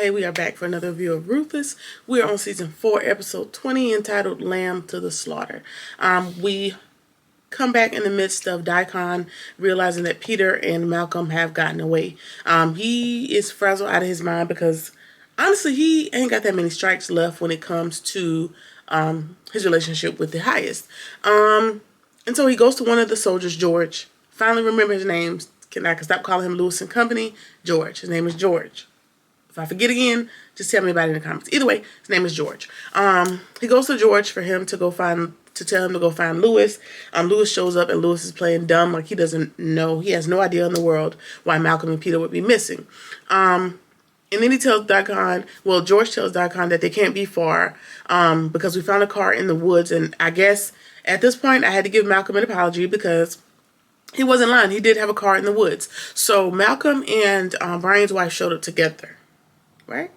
Hey, we are back for another review of Ruthless. We are on season 4, episode 20, entitled Lamb to the Slaughter. We come back in the midst of Daikon realizing that Peter and Malcolm have gotten away. He is frazzled out of his mind because, honestly, he ain't got that many strikes left when it comes to his relationship with the highest. And so he goes to one of the soldiers, George. Finally remember his name. I can stop calling him Lewis and Company. George. His name is George. If I forget again, just tell me about it in the comments. Either way, his name is George. He goes to George for him to tell him to go find Lewis. Lewis shows up and Lewis is playing dumb, like he doesn't know. He has no idea in the world why Malcolm and Peter would be missing. And then he tells Daikon, George tells Daikon that they can't be far because we found a car in the woods. And I guess at this point I had to give Malcolm an apology because he wasn't lying. He did have a car in the woods. So Malcolm and Brian's wife showed up together. Right?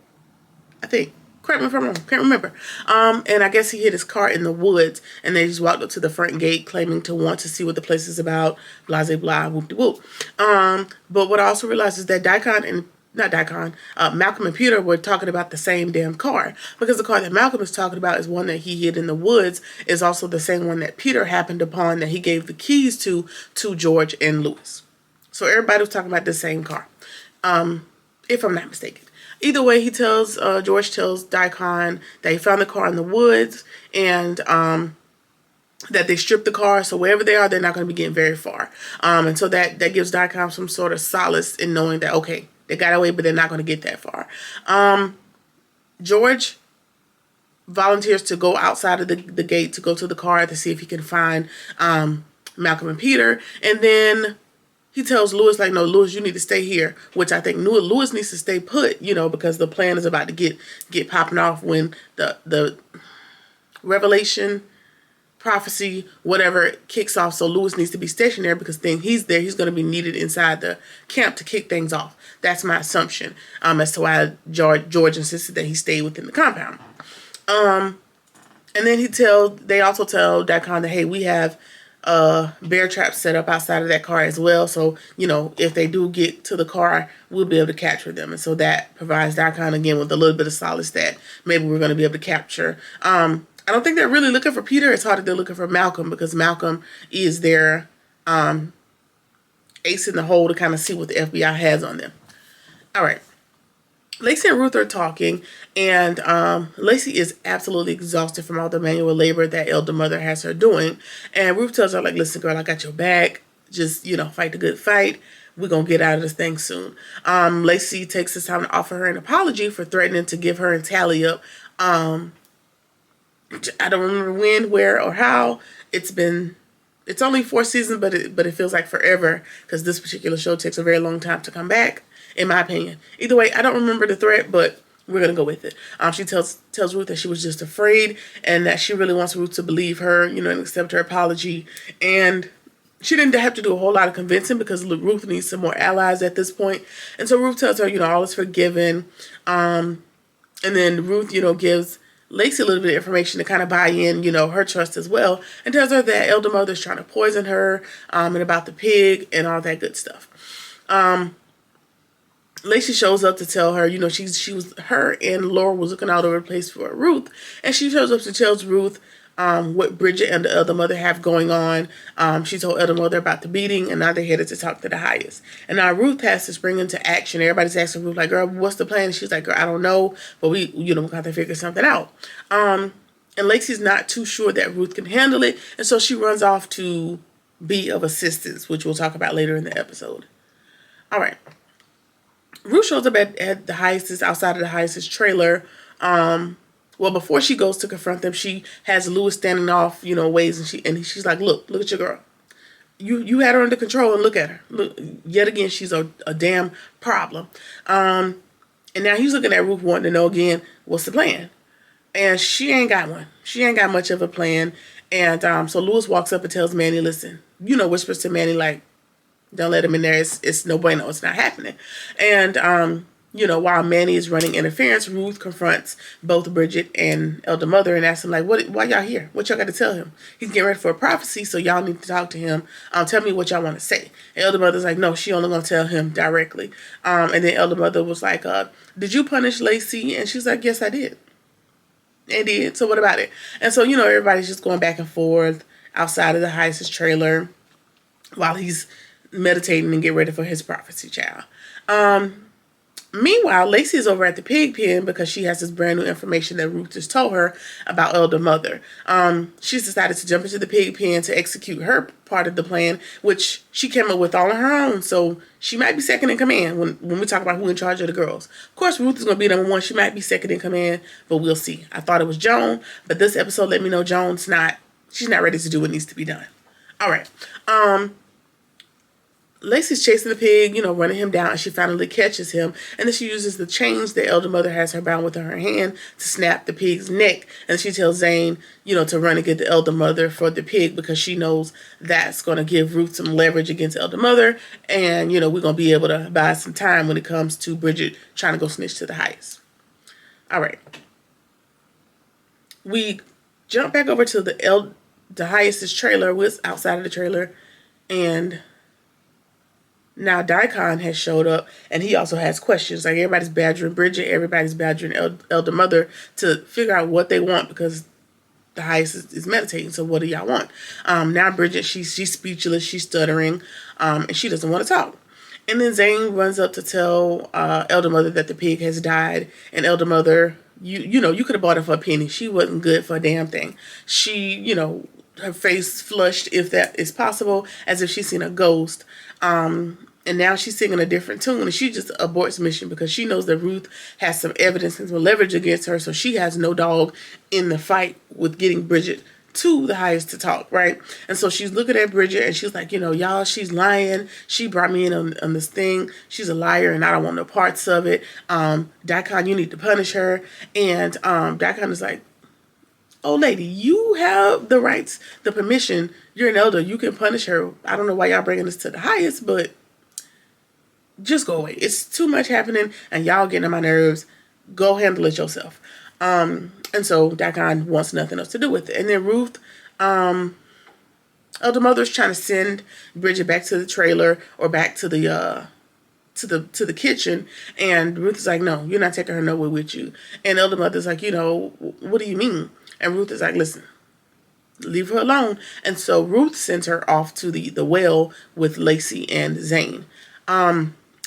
I think. Correct me if I'm wrong. Can't remember. And I guess he hid his car in the woods and they just walked up to the front gate claiming to want to see what the place is about. Blah, blah, blah, whoop-de-whoop. But what I also realized is that Malcolm and Peter were talking about the same damn car. Because the car that Malcolm is talking about is one that he hid in the woods. Is also the same one that Peter happened upon that he gave the keys to George and Lewis. So everybody was talking about the same car. If I'm not mistaken. Either way, George tells Daikon that he found the car in the woods and that they stripped the car. So wherever they are, they're not going to be getting very far. And so that gives Daikon some sort of solace in knowing that, okay, they got away, but they're not going to get that far. George volunteers to go outside of the gate to go to the car to see if he can find Malcolm and Peter. And then he tells Lewis, like, no, Lewis, you need to stay here, which I think Lewis needs to stay put, because the plan is about to get popping off when the revelation, prophecy, whatever kicks off. So Lewis needs to be stationed there because then he's there. He's going to be needed inside the camp to kick things off. That's my assumption as to why George insisted that he stay within the compound. And then they also tell Daikon that, hey, we have bear traps set up outside of that car as well. So, if they do get to the car, we'll be able to capture them. And so that provides Daikon again with a little bit of solace that maybe we're going to be able to capture. I don't think they're really looking for Peter. It's hard that they're looking for Malcolm because Malcolm is their ace in the hole to kind of see what the FBI has on them. All right. Lacey and Ruth are talking, and Lacey is absolutely exhausted from all the manual labor that Elder Mother has her doing. And Ruth tells her, like, listen, girl, I got your back. Just, fight the good fight. We're going to get out of this thing soon. Lacey takes this time to offer her an apology for threatening to give her and Tally up. I don't remember when, where, or how. It's only 4 seasons, but it feels like forever because this particular show takes a very long time to come back. In my opinion. Either way, I don't remember the threat, but we're going to go with it. She tells Ruth that she was just afraid and that she really wants Ruth to believe her, and accept her apology. And she didn't have to do a whole lot of convincing because Ruth needs some more allies at this point. And so Ruth tells her, all is forgiven. And then Ruth, gives Lacey a little bit of information to kind of buy in, her trust as well. And tells her that Elder Mother is trying to poison her and about the pig and all that good stuff. Lacey shows up to tell her, her and Laura was looking all over the place for Ruth. And she shows up to tell Ruth what Bridget and the Elder Mother have going on. She told Elder Mother about the beating, and now they're headed to talk to the highest. And now Ruth has to spring into action. Everybody's asking Ruth, like, girl, what's the plan? And she's like, girl, I don't know, but we got to figure something out. And Lacey's not too sure that Ruth can handle it. And so she runs off to be of assistance, which we'll talk about later in the episode. All right. Ruth shows up at the Highest's, outside of the Highest's trailer. Before she goes to confront them, she has Lewis standing off, ways, and she's like, look at your girl. You had her under control, and look at her. Look, yet again, she's a damn problem. And now he's looking at Ruth wanting to know again, what's the plan? And she ain't got one. She ain't got much of a plan. And so Lewis walks up and tells Manny, listen, whispers to Manny, like, don't let him in there. It's no bueno. It's not happening. And, while Manny is running interference, Ruth confronts both Bridget and Elder Mother and asks them, like, why y'all here? What y'all got to tell him? He's getting ready for a prophecy, so y'all need to talk to him. Tell me what y'all want to say. And Elder Mother's like, no, she only going to tell him directly. And then Elder Mother was like, did you punish Lacey? And she's like, yes, I did. And did. So what about it? And so, everybody's just going back and forth outside of the Heist's trailer while he's meditating and get ready for his prophecy, child. Meanwhile, Lacey is over at the pig pen because she has this brand new information that Ruth just told her about Elder Mother. She's decided to jump into the pig pen to execute her part of the plan, which she came up with all on her own. So she might be second in command when we talk about who in charge of the girls. Of course, Ruth is going to be number one. She might be second in command, but we'll see. I thought it was Joan, but this episode let me know she's not ready to do what needs to be done. All right. Lacey's chasing the pig, running him down, and she finally catches him. And then she uses the chains that Elder Mother has her bound with in her hand to snap the pig's neck. And she tells Zane, to run and get the Elder Mother for the pig because she knows that's going to give Ruth some leverage against Elder Mother. And, we're going to be able to buy some time when it comes to Bridget trying to go snitch to the Heist. All right. We jump back over to the Heist's trailer. We're outside of the trailer. And now Daikon has showed up, and he also has questions. Like, everybody's badgering Bridget, everybody's badgering Elder Mother to figure out what they want because the Heist is meditating. So what do y'all want? Now Bridget, she's speechless, she's stuttering, and she doesn't want to talk. And then Zane runs up to tell Elder Mother that the pig has died, and Elder Mother, you could have bought her for a penny. She wasn't good for a damn thing. She, her face flushed, if that is possible, as if she's seen a ghost. And now she's singing a different tune, and she just aborts mission because she knows that Ruth has some evidence and some leverage against her, so she has no dog in the fight with getting Bridget to the Heist to talk, right? And so she's looking at Bridget, and she's like, y'all, she's lying. She brought me in on this thing. She's a liar, and I don't want no parts of it. Daikon, you need to punish her. And Daikon is like, oh, lady, you have the rights, the permission. You're an elder. You can punish her. I don't know why y'all bringing this to the Heist, but just go away. It's too much happening, and y'all getting on my nerves. Go handle it yourself. And so Daikon wants nothing else to do with it. And then Ruth, Elder Mother's trying to send Bridget back to the trailer or back to the to the kitchen, and Ruth is like, no, you're not taking her nowhere with you. And Elder Mother's like, what do you mean? And Ruth is like, listen, leave her alone. And so Ruth sends her off to the well with Lacey and Zane.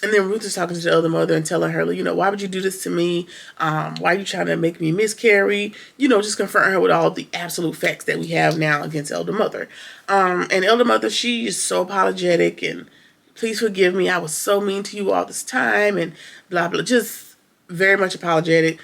And then Ruth is talking to the Elder Mother and telling her, why would you do this to me? Why are you trying to make me miscarry? Just confronting her with all the absolute facts that we have now against Elder Mother. And Elder Mother, she is so apologetic and please forgive me. I was so mean to you all this time and blah, blah. Just very much apologetic.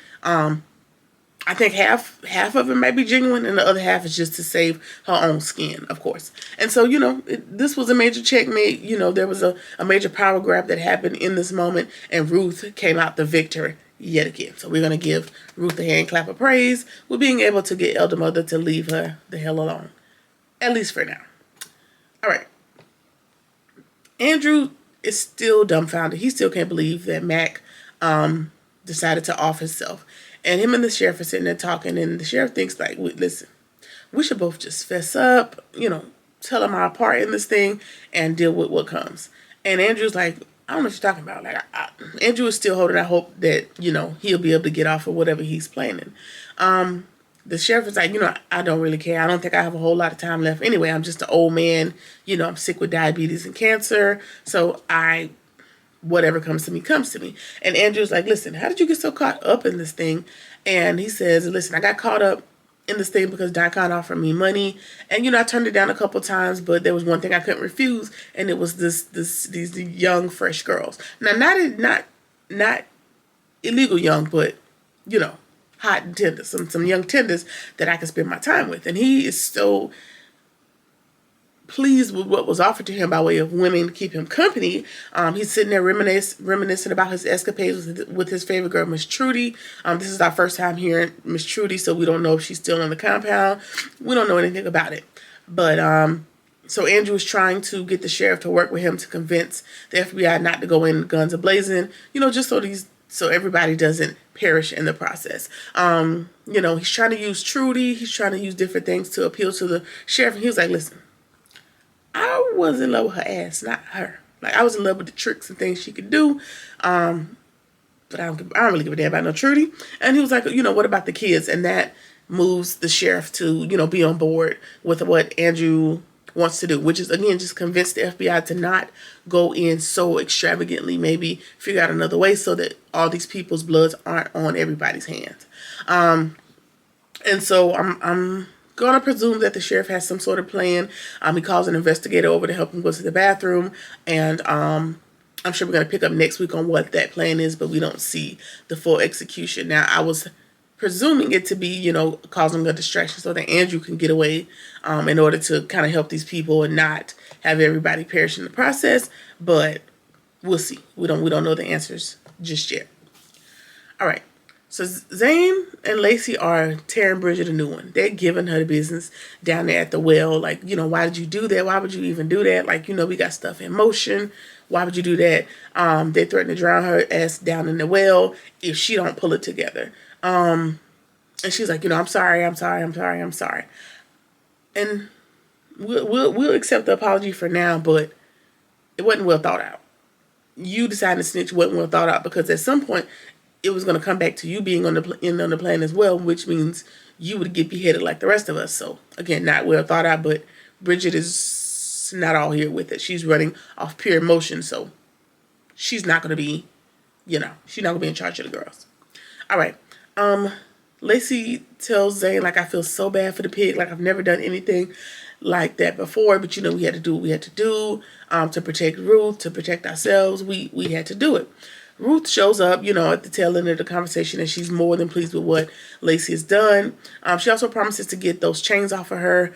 I think half of it might be genuine, and the other half is just to save her own skin, of course. And so, this was a major checkmate. There was a major power grab that happened in this moment, and Ruth came out the victor yet again. So we're going to give Ruth a hand clap of praise with being able to get Elder Mother to leave her the hell alone, at least for now. All right. Andrew is still dumbfounded. He still can't believe that Mac decided to off himself. And him and the sheriff are sitting there talking, and the sheriff thinks like, listen, we should both just fess up, tell him our part in this thing and deal with what comes. And Andrew's like, I don't know what you're talking about. Like, Andrew is still holding out hope that, he'll be able to get off of whatever he's planning. The sheriff is like, I don't really care. I don't think I have a whole lot of time left. Anyway, I'm just an old man. I'm sick with diabetes and cancer. So whatever comes to me, comes to me. And Andrew's like, listen, how did you get so caught up in this thing? And he says, listen, I got caught up in this thing because Daikon offered me money. And, I turned it down a couple times, but there was one thing I couldn't refuse. And it was these young, fresh girls. Now, not illegal young, but, hot and tender, some young tenders that I could spend my time with. And he is so pleased with what was offered to him by way of women to keep him company. He's sitting there reminiscing about his escapades with his favorite girl, Miss Trudy. This is our first time hearing Miss Trudy, so we don't know if she's still in the compound. We don't know anything about it. But so Andrew is trying to get the sheriff to work with him to convince the FBI not to go in guns a-blazing, just so these so everybody doesn't perish in the process. He's trying to use Trudy. He's trying to use different things to appeal to the sheriff. And he was like, listen, I was in love with her ass, not her. Like, I was in love with the tricks and things she could do. But I don't really give a damn about no Trudy. And he was like, what about the kids? And that moves the sheriff to, be on board with what Andrew wants to do, which is, again, just convince the FBI to not go in so extravagantly, maybe figure out another way so that all these people's bloods aren't on everybody's hands. And so I'm going to presume that the sheriff has some sort of plan. He calls an investigator over to help him go to the bathroom. And I'm sure we're going to pick up next week on what that plan is, but we don't see the full execution. Now, I was presuming it to be, causing a distraction so that Andrew can get away in order to kind of help these people and not have everybody perish in the process. But we'll see. We don't know the answers just yet. All right. So Zane and Lacey are tearing Bridget a new one. They're giving her the business down there at the well. Like, why did you do that? Why would you even do that? Like, we got stuff in motion. Why would you do that? They threatened to drown her ass down in the well if she don't pull it together. And she's like, I'm sorry. And we'll accept the apology for now, but it wasn't well thought out. You deciding to snitch wasn't well thought out because at some point it was going to come back to you being on the plan as well, which means you would get beheaded like the rest of us. So again, not well thought out, but Bridget is not all here with it. She's running off pure emotion, so she's not going to be, she's not going to be in charge of the girls. All right. Lacey tells Zane, like, I feel so bad for the pig. Like, I've never done anything like that before, but we had to do what we had to do to protect Ruth, to protect ourselves. We had to do it. Ruth shows up, at the tail end of the conversation, and she's more than pleased with what Lacey has done. She also promises to get those chains off of her,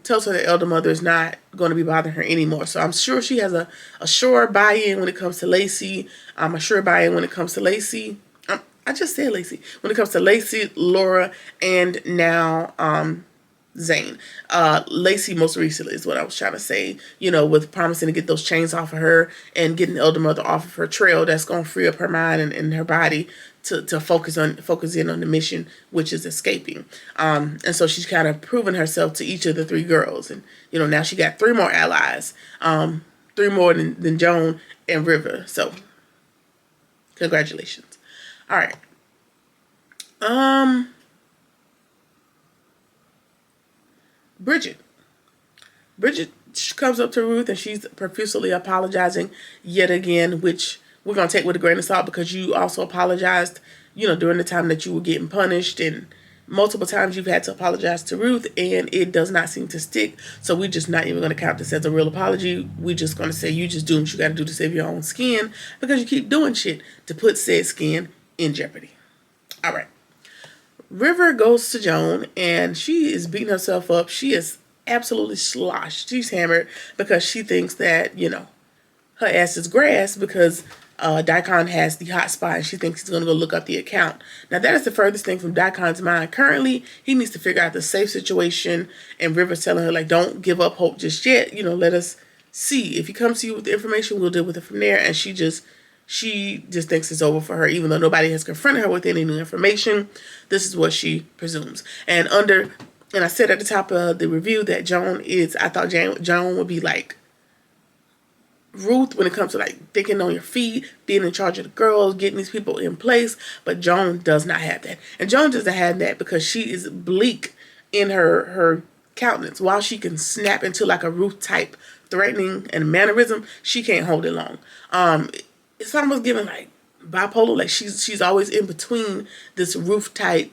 tells her the elder mother is not going to be bothering her anymore. So I'm sure she has a sure buy-in when it comes to Lacey. A sure buy-in when it comes to Lacey. I just said Lacey. When it comes to Lacey, Laura, and now Zane. Lacey most recently is what I was trying to say, with promising to get those chains off of her and getting the elder mother off of her trail. That's going to free up her mind and her body to focus in on the mission, which is escaping. And so she's kind of proven herself to each of the three girls. And, now she got 3 more allies, 3 more than Joan and River. So congratulations. All right. Bridget comes up to Ruth and she's profusely apologizing yet again, which we're going to take with a grain of salt because you also apologized, during the time that you were getting punished, and multiple times you've had to apologize to Ruth and it does not seem to stick. So we're just not even going to count this as a real apology. We're just going to say you just do what you got to do to save your own skin because you keep doing shit to put said skin in jeopardy. All right. River goes to Joan and she is beating herself up. She is absolutely sloshed. She's hammered because she thinks that, her ass is grass because Daikon has the hot spot and she thinks he's going to go look up the account. Now, that is the furthest thing from Daikon's mind. Currently, he needs to figure out the safe situation, and River's telling her, like, don't give up hope just yet. Let us see. If he comes to you with the information, we'll deal with it from there. And she just thinks it's over for her, even though nobody has confronted her with any new information. This is what she presumes. And I said at the top of the review that I thought Joan would be like Ruth when it comes to like thinking on your feet, being in charge of the girls, getting these people in place. But Joan does not have that. And Joan doesn't have that because she is bleak in her countenance. While she can snap into like a Ruth type threatening and mannerism, she can't hold it long. It's almost giving like bipolar. Like she's always in between this Ruth type,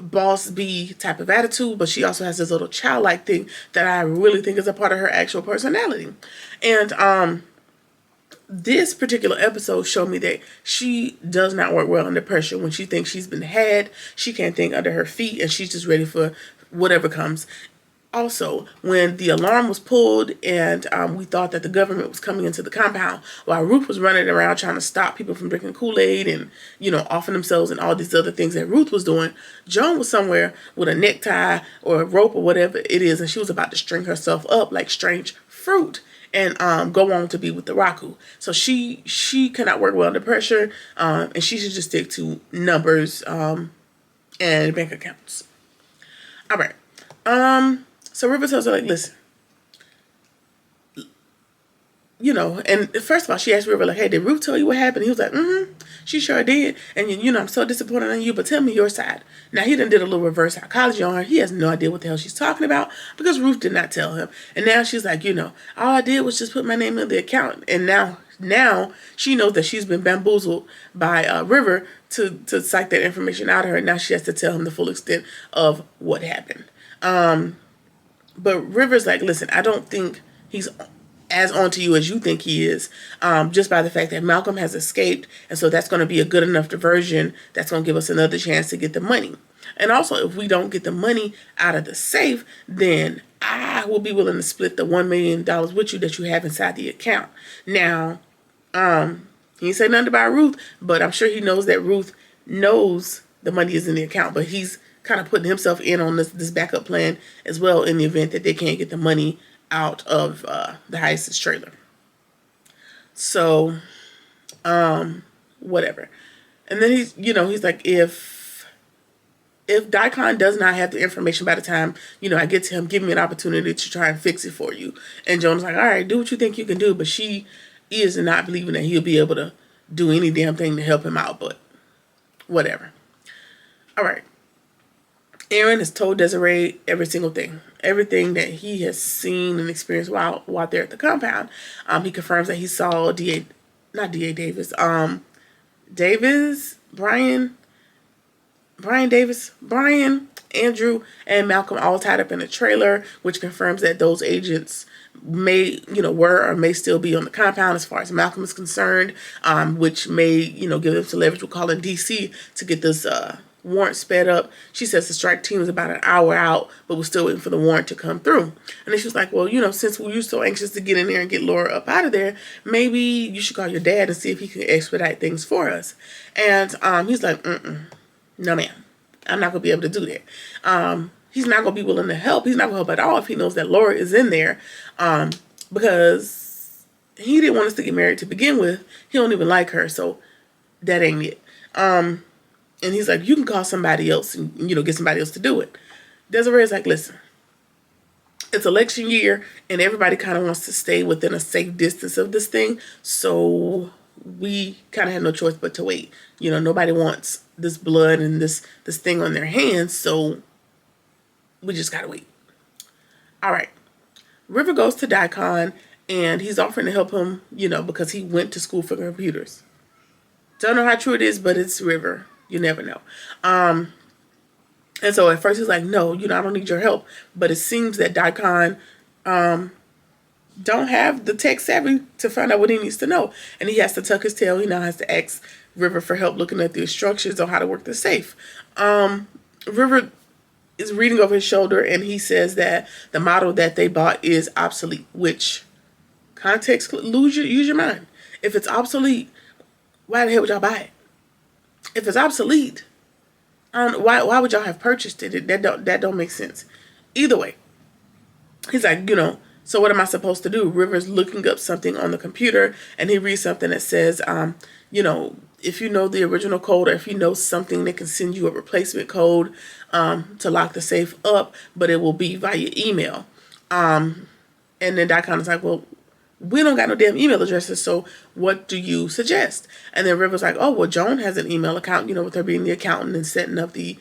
boss bee type of attitude, but she also has this little childlike thing that I really think is a part of her actual personality. And this particular episode showed me that she does not work well under pressure. When she thinks she's been had, she can't think under her feet, and she's just ready for whatever comes. Also, when the alarm was pulled and we thought that the government was coming into the compound, while Ruth was running around trying to stop people from drinking Kool-Aid and, offing themselves and all these other things that Ruth was doing, Joan was somewhere with a necktie or a rope or whatever it is, and she was about to string herself up like strange fruit and go on to be with the Raku. So she cannot work well under pressure, and she should just stick to numbers and bank accounts. All right. So River tells her, like, listen, you know, and first of all, she asked River, like, hey, did Ruth tell you what happened? He was like, she sure did. And, you know, I'm so disappointed in you, but tell me your side. Now, he done did a little reverse psychology on her. He has no idea what the hell she's talking about because Ruth did not tell him. And now she's like, you know, all I did was just put my name in the account. And now she knows that she's been bamboozled by River to psych that information out of her. Now she has to tell him the full extent of what happened. But River's like, listen, I don't think he's as onto you as you think he is, just by the fact that Malcolm has escaped, and so that's going to be a good enough diversion that's going to give us another chance to get the money. And also, if we don't get the money out of the safe, then I will be willing to split the $1 million with you that you have inside the account. Now, he didn't say nothing about Ruth, but I'm sure he knows that Ruth knows the money is in the account, but he's kind of putting himself in on this backup plan as well in the event that they can't get the money out of the Heist's trailer. So, whatever. And then he's like, if Daikon does not have the information by the time, I get to him, give me an opportunity to try and fix it for you. And Jonah's like, all right, do what you think you can do. But she is not believing that he'll be able to do any damn thing to help him out, but whatever. All right. Aaron has told Desiree everything that he has seen and experienced while they're at the compound. He confirms that he saw Brian, Andrew, and Malcolm all tied up in a trailer, which confirms that those agents were or may still be on the compound as far as Malcolm is concerned, which may, give them some leverage. We'll call in DC to get this warrant sped up. She says the strike team is about an hour out, but we're still waiting for the warrant to come through. And then she was like, well, since we're so anxious to get in there and get Laura up out of there, maybe you should call your dad and see if he can expedite things for us. And he's like, no, ma'am, I'm not going to be able to do that. He's not going to be willing to help. He's not going to help at all if he knows that Laura is in there, because he didn't want us to get married to begin with. He don't even like her, so that ain't it. And he's like, you can call somebody else and, get somebody else to do it. Desiree's like, listen, it's election year and everybody kind of wants to stay within a safe distance of this thing. So we kind of have no choice but to wait. Nobody wants this blood and this thing on their hands. So we just got to wait. All right. River goes to Daikon and he's offering to help him, because he went to school for computers. Don't know how true it is, but it's River. You never know. And so at first he's like, no, I don't need your help. But it seems that Daikon don't have the tech savvy to find out what he needs to know. And he has to tuck his tail. He now has to ask River for help looking at the instructions on how to work the safe. River is reading over his shoulder and he says that the model that they bought is obsolete, which context, use your mind. If it's obsolete, why the hell would y'all buy it? If it's obsolete, why would y'all have purchased it? That don't make sense. Either way, he's like, so what am I supposed to do? River's looking up something on the computer, and he reads something that says, if you know the original code, or if you know something that can send you a replacement code to lock the safe up, but it will be via email. And then Daikon is like, well, we don't got no damn email addresses, so what do you suggest? And then River's like, oh, well, Joan has an email account, with her being the accountant and setting up the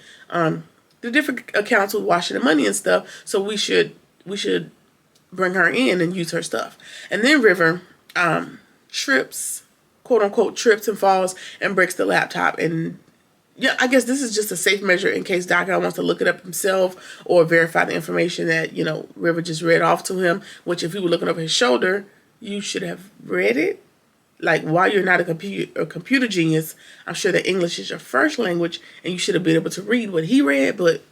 different accounts with washing the money and stuff. So we should bring her in and use her stuff. And then River trips, quote unquote, trips and falls and breaks the laptop. And yeah, I guess this is just a safe measure in case Daikon wants to look it up himself or verify the information that, River just read off to him, which if he were looking over his shoulder, you should have read it. Like, while you're not a computer genius, I'm sure that English is your first language, and you should have been able to read what he read, but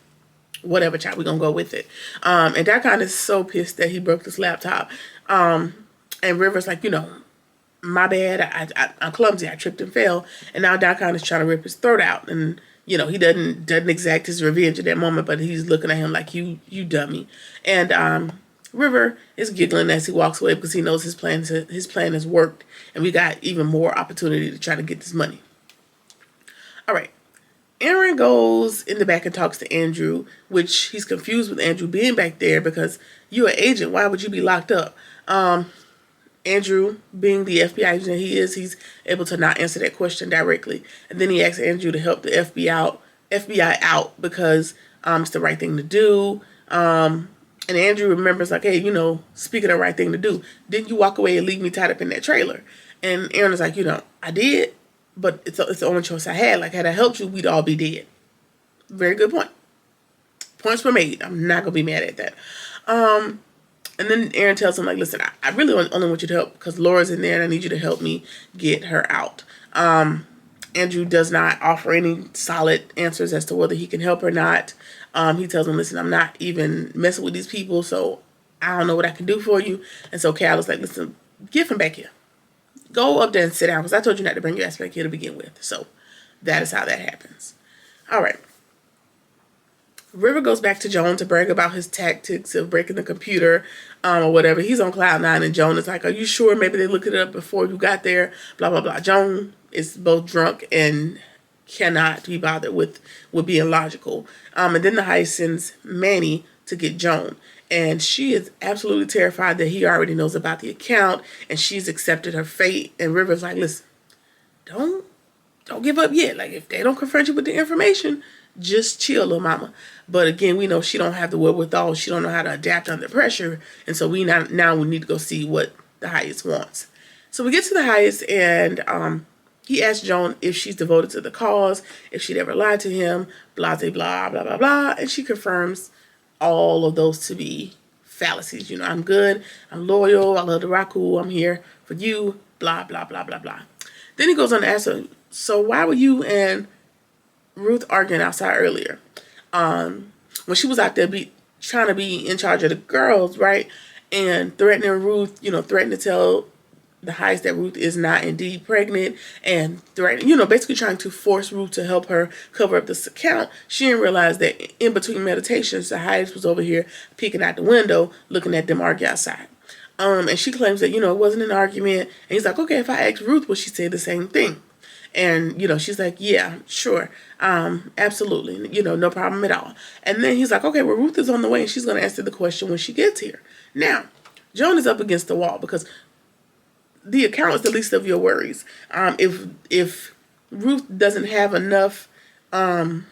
whatever, child, we're going to go with it. And Daikon is so pissed that he broke this laptop. And River's like, my bad, I'm clumsy, I tripped and fell. And now Daikon is trying to rip his throat out. And, he doesn't exact his revenge at that moment, but he's looking at him like, you dummy. And River is giggling as he walks away because he knows his plan has worked, and we got even more opportunity to try to get this money. All right. Aaron goes in the back and talks to Andrew, which he's confused with Andrew being back there because you're an agent. Why would you be locked up? Andrew, being the FBI agent he is, he's able to not answer that question directly. And then he asks Andrew to help the FBI out because it's the right thing to do. And Andrew remembers, like, hey, speaking of the right thing to do, didn't you walk away and leave me tied up in that trailer? And Aaron is like, I did, but it's the only choice I had. Like, had I helped you, we'd all be dead. Very good point. Points were made. I'm not going to be mad at that. And then Aaron tells him, like, listen, I really only want you to help because Laura's in there and I need you to help me get her out. Andrew does not offer any solid answers as to whether he can help or not. He tells him, listen, I'm not even messing with these people, so I don't know what I can do for you. And so Cal is like, listen, give him back here. Go up there and sit down because I told you not to bring your ass back here to begin with. So that is how that happens. All right. River goes back to Joan to brag about his tactics of breaking the computer or whatever. He's on cloud nine and Joan is like, are you sure? Maybe they looked it up before you got there, blah, blah, blah. Joan is both drunk and cannot be bothered with being logical. And then the heist sends Manny to get Joan. And she is absolutely terrified that he already knows about the account and she's accepted her fate. And River's like, listen, don't give up yet. Like, if they don't confront you with the information, just chill, little mama. But again, we know she don't have the wherewithal. She don't know how to adapt under pressure. And so now we need to go see what the heist wants. So we get to the heist and he asks Joan if she's devoted to the cause, if she'd ever lied to him, blah, blah, blah, blah, blah, blah. And she confirms all of those to be fallacies. I'm good. I'm loyal. I love the Raku. I'm here for you. Blah, blah, blah, blah, blah. Then he goes on to ask her, so why were you and Ruth arguing outside earlier? When she was out there trying to be in charge of the girls, right? And threatening Ruth, threatening to tell the heist that Ruth is not indeed pregnant and threatening, basically trying to force Ruth to help her cover up this account. She didn't realize that in between meditations, the heist was over here peeking out the window, looking at them argue outside. And she claims that, it wasn't an argument. And he's like, okay, if I asked Ruth, would she say the same thing? And, she's like, yeah, sure. Absolutely. No problem at all. And then he's like, okay, well, Ruth is on the way and she's going to answer the question when she gets here. Now, Joan is up against the wall because the account is the least of your worries. If Ruth doesn't have enough, I ain't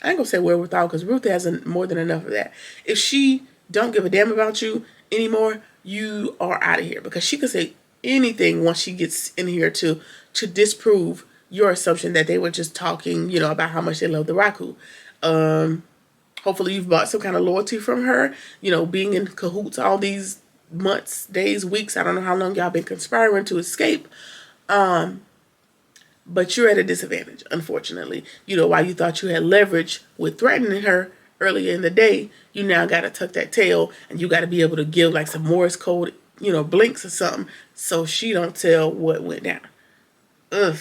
gonna say wherewithal because Ruth has more than enough of that. If she don't give a damn about you anymore, you are out of here because she could say anything once she gets in here to disprove your assumption that they were just talking, about how much they love the Raku. Hopefully you've bought some kind of loyalty from her, being in cahoots all these months, days, weeks. I don't know how long y'all been conspiring to escape. But you're at a disadvantage, unfortunately. While you thought you had leverage with threatening her earlier in the day, you now got to tuck that tail and you got to be able to give like some Morse code, blinks or something so she don't tell what went down. Ugh.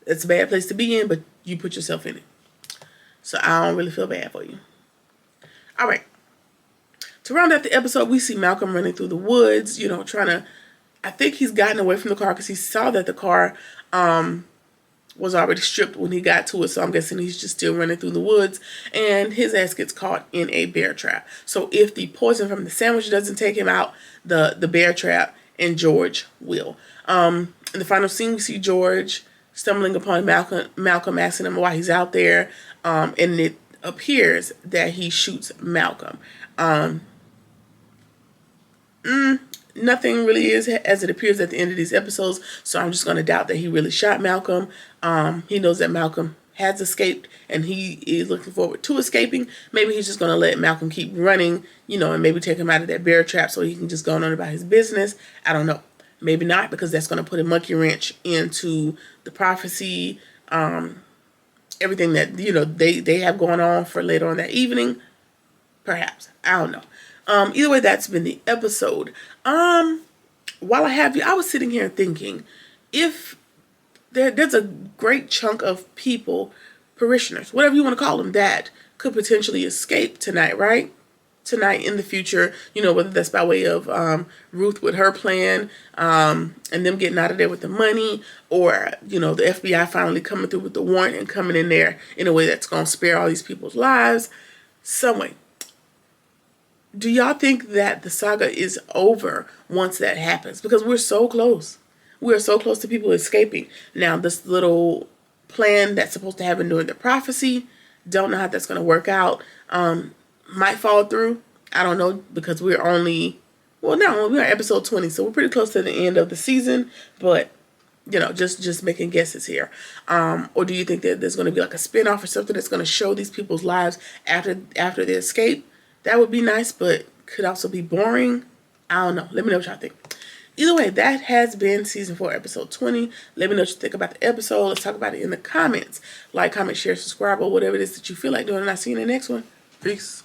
It's a bad place to be in, but you put yourself in it. So I don't really feel bad for you. All right. To round out the episode, we see Malcolm running through the woods, trying to, I think he's gotten away from the car because he saw that the car was already stripped when he got to it. So I'm guessing he's just still running through the woods and his ass gets caught in a bear trap. So if the poison from the sandwich doesn't take him out, the bear trap and George will. In the final scene, we see George stumbling upon Malcolm asking him why he's out there. And it appears that he shoots Malcolm. Nothing really is as it appears at the end of these episodes, so I'm just going to doubt that he really shot Malcolm. He knows that Malcolm has escaped and he is looking forward to escaping. Maybe he's just going to let Malcolm keep running, and maybe take him out of that bear trap so he can just go on about his business. I don't know. Maybe not, because that's going to put a monkey wrench into the prophecy, everything that, they have going on for later on that evening. Perhaps. I don't know. Either way, that's been the episode. While I have you, I was sitting here thinking, if there's a great chunk of people, parishioners, whatever you want to call them, that could potentially escape tonight, right? tonight in the future, whether that's by way of Ruth with her plan and them getting out of there with the money, or, the FBI finally coming through with the warrant and coming in there in a way that's going to spare all these people's lives. Some way. Do y'all think that the saga is over once that happens? Because we're so close. We are so close to people escaping. Now, this little plan that's supposed to happen during the prophecy, don't know how that's going to work out. Might fall through. I don't know, because we're on episode 20, so we're pretty close to the end of the season, but just making guesses here. Or do you think that there's going to be like a spinoff or something that's going to show these people's lives after they escape? That would be nice, but could also be boring. I don't know. Let me know what y'all think. Either way, that has been season 4, episode 20. Let me know what you think about the episode. Let's talk about it in the comments. Like, comment, share, subscribe, or whatever it is that you feel like doing, and I'll see you in the next one. Peace.